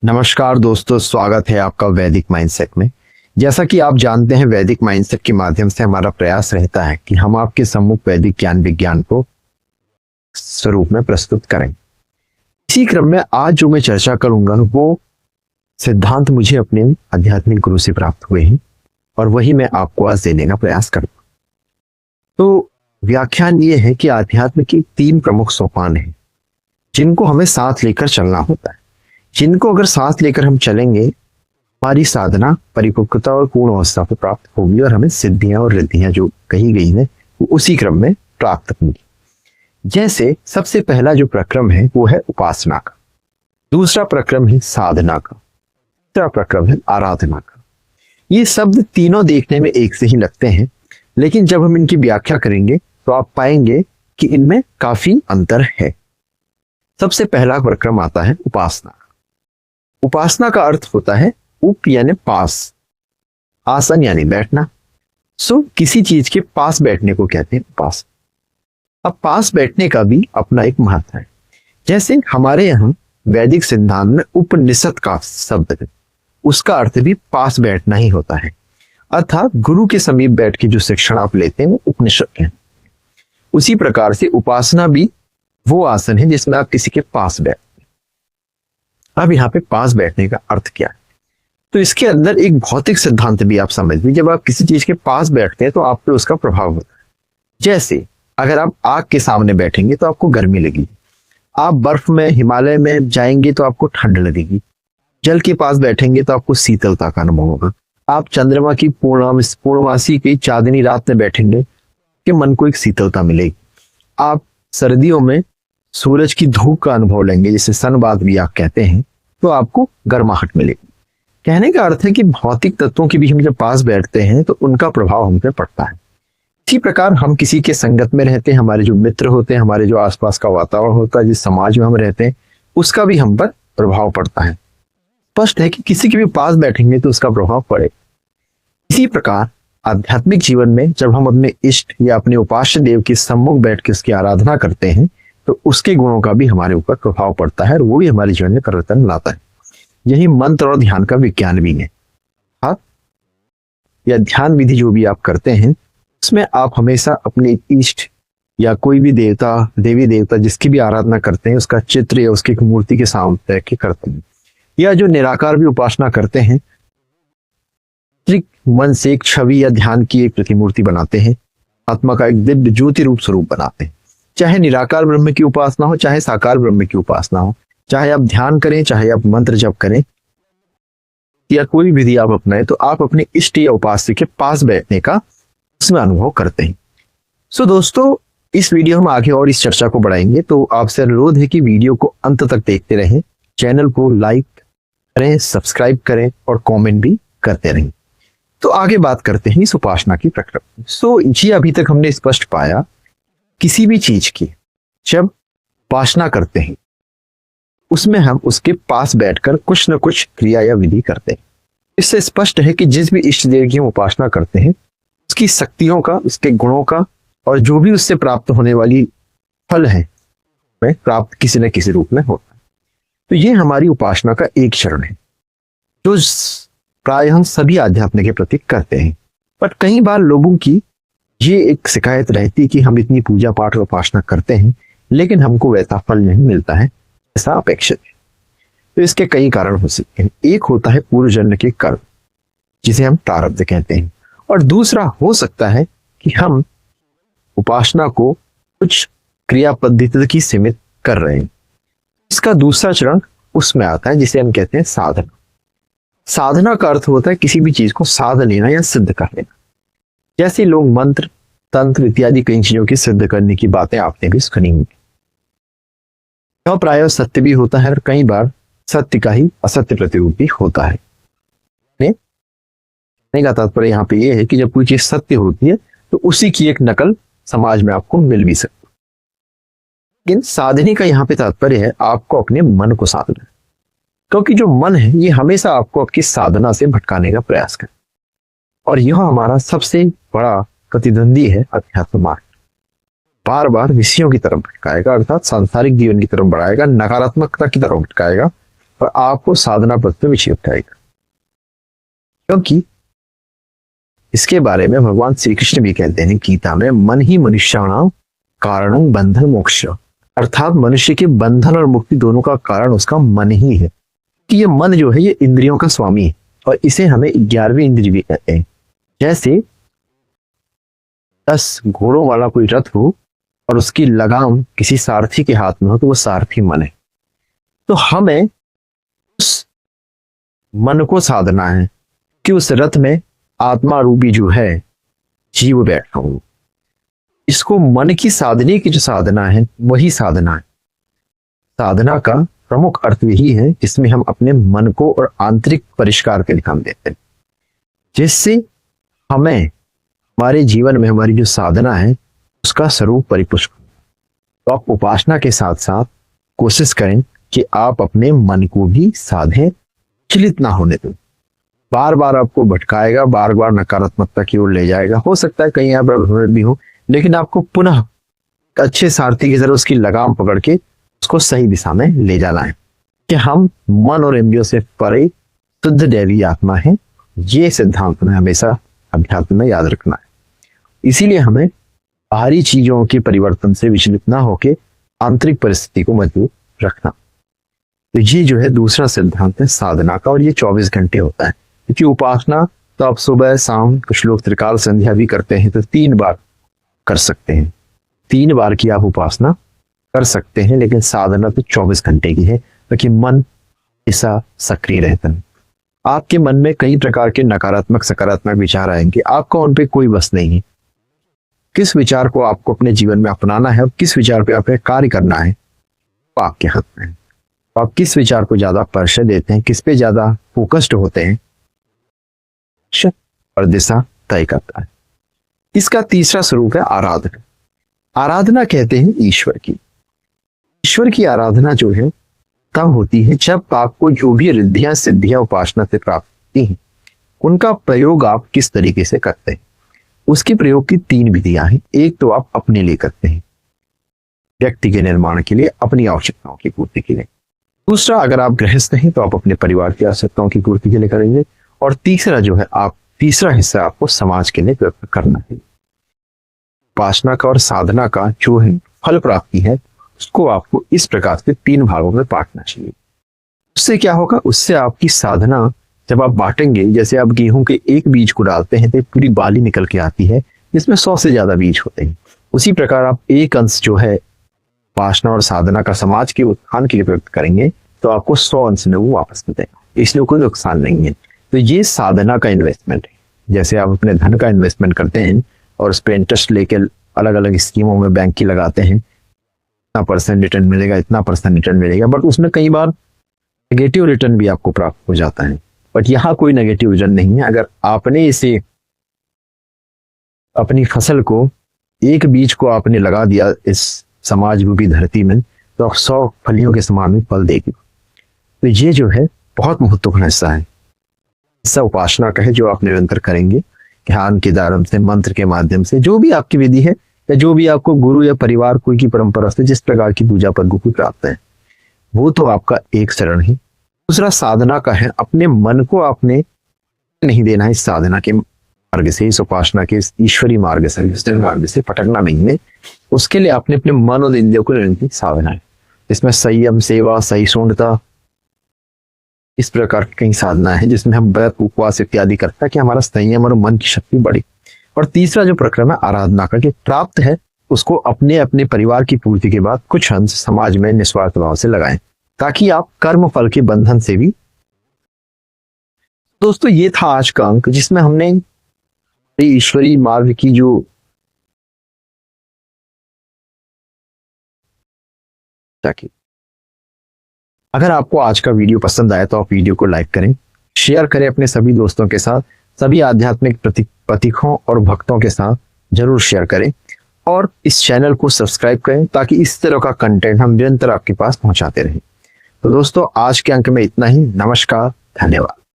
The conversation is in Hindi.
नमस्कार दोस्तों, स्वागत है आपका वैदिक माइंडसेट में। जैसा कि आप जानते हैं, वैदिक माइंडसेट के माध्यम से हमारा प्रयास रहता है कि हम आपके सम्मुख वैदिक ज्ञान विज्ञान को स्वरूप में प्रस्तुत करें। इसी क्रम में आज जो मैं चर्चा करूंगा वो सिद्धांत मुझे अपने आध्यात्मिक गुरु से प्राप्त हुए हैं और वही मैं आपको आज देने का प्रयास करूंगा। तो व्याख्यान ये है कि आध्यात्म की 3 प्रमुख सोपान हैं जिनको हमें साथ लेकर चलना होता है, जिनको अगर साथ लेकर हम चलेंगे हमारी साधना परिपक्वता और पूर्ण अवस्था को प्राप्त होगी और हमें सिद्धियां और रिद्धियां जो कही गई हैं वो उसी क्रम में प्राप्त होंगी। जैसे सबसे पहला जो प्रक्रम है वो है उपासना का, दूसरा प्रक्रम है साधना का, तीसरा प्रक्रम है आराधना का। ये शब्द तीनों देखने में एक से ही लगते हैं, लेकिन जब हम इनकी व्याख्या करेंगे तो आप पाएंगे कि इनमें काफी अंतर है। सबसे पहला प्रक्रम आता है उपासना। उपासना का अर्थ होता है उप यानी पास, आसन यानी बैठना। किसी चीज के पास बैठने को कहते हैं उपासना। अब पास बैठने का भी अपना एक महत्व है। जैसे हमारे यहाँ वैदिक सिद्धांत में उपनिषद का शब्द है, उसका अर्थ भी पास बैठना ही होता है, अर्थात गुरु के समीप बैठ के जो शिक्षण आप लेते हैं वो उपनिषद है। उसी प्रकार से उपासना भी वो आसन है जिसमें आप किसी के पास बैठ। अब यहाँ पे पास बैठने का अर्थ क्या है, तो इसके अंदर एक भौतिक सिद्धांत भी आप समझ लीजिए। जब आप किसी चीज के पास बैठते हैं तो आप पे उसका प्रभाव होता है। जैसे अगर आप आग के सामने बैठेंगे तो आपको गर्मी लगेगी, आप बर्फ में हिमालय में जाएंगे तो आपको ठंड लगेगी, जल के पास बैठेंगे तो आपको शीतलता का अनुभव होगा। आप चंद्रमा की पूर्णमासी की चांदनी रात में बैठेंगे कि मन को एक शीतलता मिलेगी। आप सर्दियों में सूरज की धूप का अनुभव लेंगे, जिसे सनबाथ भी आप कहते हैं, तो आपको गर्माहट मिलेगी। कहने का अर्थ है कि भौतिक तत्वों की भी हम जब पास बैठते हैं तो उनका प्रभाव हम पे पड़ता है। इसी प्रकार हम किसी के संगत में रहते हैं, हमारे जो मित्र होते हैं, हमारे जो आसपास का वातावरण होता है, जिस समाज में हम रहते हैं, उसका भी हम पर प्रभाव पड़ता है। स्पष्ट है कि किसी के भी पास बैठेंगे तो उसका प्रभाव पड़े। इसी प्रकार आध्यात्मिक जीवन में जब हम अपने इष्ट या अपने उपास्य देव के सम्मुख बैठ के उसकी आराधना करते हैं तो उसके गुणों का भी हमारे ऊपर प्रभाव पड़ता है और वो भी हमारे जीवन में परिवर्तन लाता है। यही मंत्र और ध्यान का विज्ञान भी है। आप या ध्यान विधि जो भी आप करते हैं उसमें आप हमेशा अपने इष्ट या कोई भी देवता देवी देवता जिसकी भी आराधना करते हैं उसका चित्र या उसकी मूर्ति के सामने रख के करते हैं, या जो निराकार भी उपासना करते हैं मन से एक छवि या ध्यान की एक प्रतिमूर्ति बनाते हैं, आत्मा का एक दिव्य ज्योति रूप स्वरूप बनाते हैं। चाहे निराकार ब्रह्म की उपासना हो, चाहे साकार ब्रह्म की उपासना हो, चाहे आप ध्यान करें, चाहे आप मंत्र जप करें या कोई विधि आप अपनाएं, तो आप अपने इष्ट या उपास्य के पास बैठने का उसमें अनुभव करते हैं। दोस्तों, इस वीडियो में आगे और इस चर्चा को बढ़ाएंगे, तो आपसे अनुरोध है कि वीडियो को अंत तक देखते रहें, चैनल को लाइक करें, सब्सक्राइब करें और कॉमेंट भी करते रहें। तो आगे बात करते हैं इस उपासना की प्रक्रिया। जी, अभी तक हमने स्पष्ट पाया किसी भी चीज की जब उपासना करते हैं उसमें हम उसके पास बैठकर कुछ न कुछ क्रिया या विधि करते हैं। इससे स्पष्ट है कि जिस भी इष्ट देव की हम उपासना करते हैं उसकी शक्तियों का, उसके गुणों का और जो भी उससे प्राप्त होने वाली फल है वह प्राप्त किसी न किसी रूप में होता है। तो ये हमारी उपासना का एक चरण है जो प्राय हम सभी आध्यात्म के प्रति करते हैं। पर कई बार लोगों की ये एक शिकायत रहती है कि हम इतनी पूजा पाठ और उपासना करते हैं लेकिन हमको वैसा फल नहीं मिलता है ऐसा अपेक्षित है। तो इसके कई कारण हो सकते हैं। एक होता है पूर्व जन्म के कर्म जिसे हम प्रारब्ध कहते हैं, और दूसरा हो सकता है कि हम उपासना को कुछ क्रिया पद्धति की सीमित कर रहे हैं। इसका दूसरा चरण उसमें आता है जिसे हम कहते हैं साधना। साधना का अर्थ होता है किसी भी चीज को साध लेना या सिद्ध कर लेना। जैसे लोग मंत्र, तंत्र इत्यादि कई चीजों की सिद्ध करने की बातें आपने भी सुनी होंगी। यह प्राय सत्य भी होता है और कई बार सत्य का ही असत्य प्रतिरूप भी होता है। कहने का तात्पर्य यहाँ पे यह है कि जब कोई चीज सत्य होती है तो उसी की एक नकल समाज में आपको मिल भी सकती है। लेकिन साधने का यहाँ पे तात्पर्य है आपको अपने मन को साधना, क्योंकि जो मन है ये हमेशा आपको आपकी साधना से भटकाने का प्रयास करे और यह हमारा सबसे बड़ा प्रतिद्वंदी है अध्यात्म मार्ग। बार बार विषयों की तरफ भटकाएगा, अर्थात सांसारिक जीवन की तरफ बढ़ाएगा, नकारात्मकता की तरफ भटकाएगा और आपको साधना पथ पे विचलित करेगा। क्योंकि इसके बारे में भगवान श्री कृष्ण भी कहते हैं गीता में, मन ही मनुष्याणाम कारणं बंधन मोक्ष, अर्थात मनुष्य के बंधन और मुक्ति दोनों का कारण उसका मन ही है। कि ये मन जो है ये इंद्रियों का स्वामी है और इसे हमें 11वीं इंद्रिय भी कहते हैं। जैसे 10 घोड़ों वाला कोई रथ हो और उसकी लगाम किसी सारथी के हाथ में हो तो वो सारथी मन है। तो हमें उस मन को साधना है कि उस रथ में आत्मा रूपी जो है जीव बैठा हो। इसको मन की साधने की जो साधना है वही साधना है। साधना का प्रमुख अर्थ यही है जिसमें हम अपने मन को और आंतरिक परिष्कार के काम देते हैं, जिससे हमें हमारे जीवन में हमारी जो साधना है उसका स्वरूप परिपुष्ट हो। तो आप उपासना के साथ साथ कोशिश करें कि आप अपने मन को भी साधें, विचलित ना होने दें। बार बार आपको भटकाएगा, बार बार नकारात्मकता की ओर ले जाएगा। हो सकता है कहीं आप भ्रमित भी हो, लेकिन आपको पुनः अच्छे सारथी की तरह उसकी लगाम पकड़ के उसको सही दिशा में ले जाना है कि हम मन और इंद्रियों से परे शुद्ध दैवी आत्मा है। ये सिद्धांत में हमेशा अध्यात्म में याद रखना है। इसीलिए हमें बाहरी चीजों के परिवर्तन से विचलित ना होके आंतरिक परिस्थिति को मजबूत रखना। तो ये जो है दूसरा सिद्धांत है साधना का, और ये 24 घंटे होता है। क्योंकि उपासना तो आप सुबह शाम, कुछ लोग त्रिकाल संध्या भी करते हैं, तो 3 बार कर सकते हैं। 3 बार की आप उपासना कर सकते हैं, लेकिन साधना तो 24 घंटे की है ताकि मन ऐसा सक्रिय रहता है। आपके मन में कई प्रकार के नकारात्मक सकारात्मक विचार आएंगे, आपका उन पे कोई बस नहीं है। किस विचार को आपको अपने जीवन में अपनाना है और किस विचार पे आपको कार्य करना है वो आपके हाथ में है। तो आप किस विचार को ज्यादा परिचय देते हैं, किस पे ज्यादा फोकस्ड होते हैं, और दिशा तय करता है। इसका तीसरा स्वरूप है आराधना। आराधना कहते हैं ईश्वर की। ईश्वर की आराधना जो है तब होती है जब आपको जो भी रिद्धियां सिद्धियां उपासना से प्राप्त होती हैं उनका प्रयोग आप किस तरीके से करते हैं। उसके प्रयोग की 3 विधियां हैं। एक तो आप अपने लिए करते हैं, व्यक्ति के निर्माण के लिए, अपनी आवश्यकताओं की पूर्ति के लिए। दूसरा, अगर आप गृहस्थ हैं तो आप अपने परिवार की आवश्यकताओं की पूर्ति के लिए करेंगे। और तीसरा जो है, आप तीसरा हिस्सा आपको समाज के लिए व्यक्त करना है। उपासना का और साधना का जो है फल प्राप्ति है उसको आपको इस प्रकार से 3 भागों में बांटना चाहिए। उससे क्या होगा, उससे आपकी साधना जब आप बांटेंगे, जैसे आप गेहूं के एक बीज को डालते हैं तो पूरी बाली निकल के आती है जिसमें 100 से ज्यादा बीज होते हैं। उसी प्रकार आप एक अंश जो है उपासना और साधना का समाज के उत्थान के लिए प्रयुक्त करेंगे तो आपको 100 अंश में वो वापस मिलेगा, इसलिए कोई नुकसान नहीं है। तो ये साधना का इन्वेस्टमेंट है। जैसे आप अपने धन का इन्वेस्टमेंट करते हैं और उस पर इंटरेस्ट लेके अलग अलग स्कीमों में बैंक की लगाते हैं, इतना % रिटर्न मिलेगा, इतना % रिटर्न मिलेगा, बट उसमें कई बार नेगेटिव रिटर्न भी आपको प्राप्त हो जाता है। बट यहाँ कोई नेगेटिव रिटर्न नहीं है। अगर आपने इसे अपनी फसल को, एक बीज को आपने लगा दिया इस समाज रूपी धरती में, तो आप 100 फलियों के समान में फल देगी। तो ये जो है बहुत महत्वपूर्ण हिस्सा है। हिस्सा उपासना का है जो आप निरंतर करेंगे, ध्यान के द्वारा से, मंत्र के माध्यम से, जो भी आपकी विधि है या जो भी आपको गुरु या परिवार कोई की परंपरा से जिस प्रकार की पूजा पर को प्राप्त है, वो तो आपका एक चरण है। दूसरा साधना का है, अपने मन को आपने नहीं देना है इस साधना के मार्ग से, इस उपासना के इस ईश्वरी मार्ग से, मार्ग से भटकना नहीं है। उसके लिए आपने अपने मन और इंद्रियों को निरंतर साधना है। इसमें संयम, सेवा, सहिष्णुता, इस प्रकार की कई साधना है जिसमें हम व्रत, उपवास इत्यादि करते हैं कि हमारा संयम और मन की शक्ति बढ़े। और तीसरा जो प्रक्रम है आराधना का, कि प्राप्त है उसको अपने अपने परिवार की पूर्ति के बाद कुछ अंश समाज में निस्वार्थ भाव से लगाएं, ताकि आप कर्म फल के बंधन से भी। दोस्तों, ये था आज का अंक जिसमें हमने ईश्वरी मार्ग की जो अगर आपको आज का वीडियो पसंद आया तो आप वीडियो को लाइक करें, शेयर करें अपने सभी दोस्तों के साथ, सभी आध्यात्मिक प्रतीकों और भक्तों के साथ जरूर शेयर करें, और इस चैनल को सब्सक्राइब करें ताकि इस तरह का कंटेंट हम निरंतर आपके पास पहुंचाते रहें। तो दोस्तों, आज के अंक में इतना ही। नमस्कार, धन्यवाद।